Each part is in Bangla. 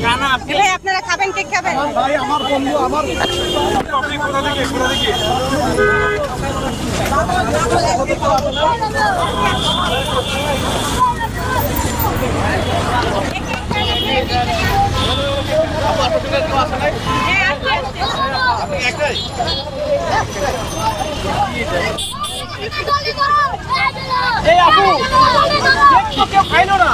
ভাই আপনারা খাবেন, কেক খাবেন? ভাই আমার বন্ধু আমার আপনি কোথা থেকে এই আপু কেউ খাইলো না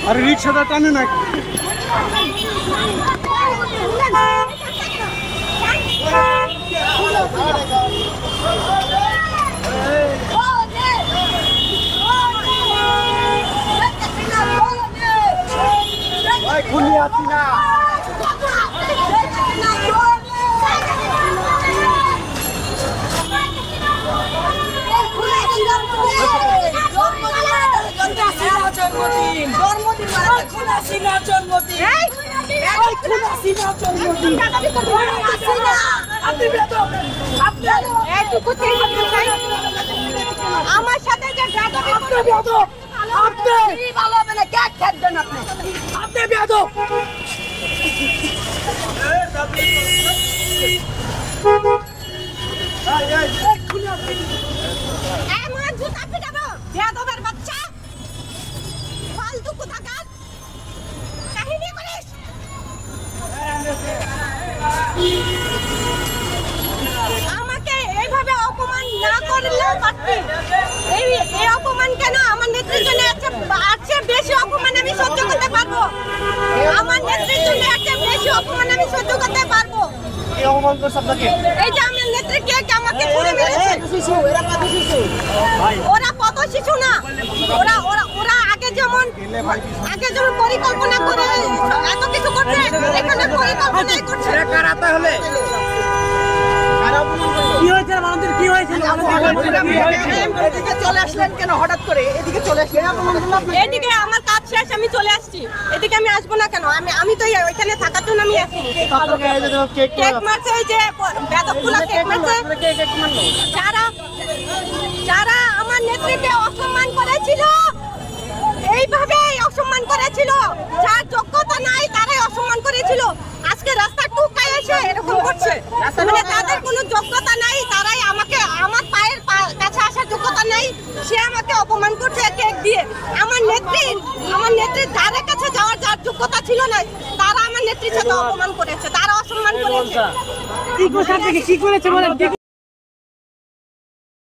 अरे रिक्शा टाने ना खुली आती ना আমার সাথে যে ভালো হবে না, কেক খাবেন আপনি বেয়াদব। বেয়াদবের বাচ্চা ফালতু কোথাকার কাহিনী করিস। আমাকে এইভাবে অপমান না করলেও পারতি। এই অপমান কেন? আমার নেত্রীর জন্য আছে বেশি অপমান আমি সহ্য করতে পারবো। আমার নেত্রীর জন্য আছে বেশি অপমান আমি সহ্য করতে পারবো। এই যে আমার নেত্রী কেক আমাকে পুড়ে মেরেছে। ওরা কত শিশু না, ওরা আগে যেমন পরিকল্পনা করে এত কিছু করছে, এখানে পরিকল্পনাই করছে। কি হয়েছে মানুষের, কি হয়েছিল? এদিকে চলে আসলেন কেন হঠাৎ করে? এদিকে চলে আসলেন? এদিকে আমার কাজ শেষ, আমি চলে আসছি। এদিকে আমি আসবো না কেন? আমি তো ওইখানে থাকার জন্য আমি আসি। কেক মারছে, ওই যে বেদকগুলা কেক মারছে। যারা আমার নেত্রীকে অসম্মান করেছিল, এইভাবে অসম্মান করেছিল, যার যোগ্যতা নাই তারাই অসম্মান করেছিল। আজকে রাস্তা টুকায় এসে এরকম করছে, মানে তাদের কোনো যোগ্যতা নাই, তারাই আমাকে, আমার পায়ের কাছে আসার যোগ্যতা নাই, সে আমাকে অপমান করছে কেক দিয়ে। আমার নেত্রীর ধারে কাছে যাওয়ার যার যোগ্যতা ছিল না, তারা আমার নেত্রীর সাথে অপমান করেছে, তারা অসম্মান করেছে। কি করেছে বলেন?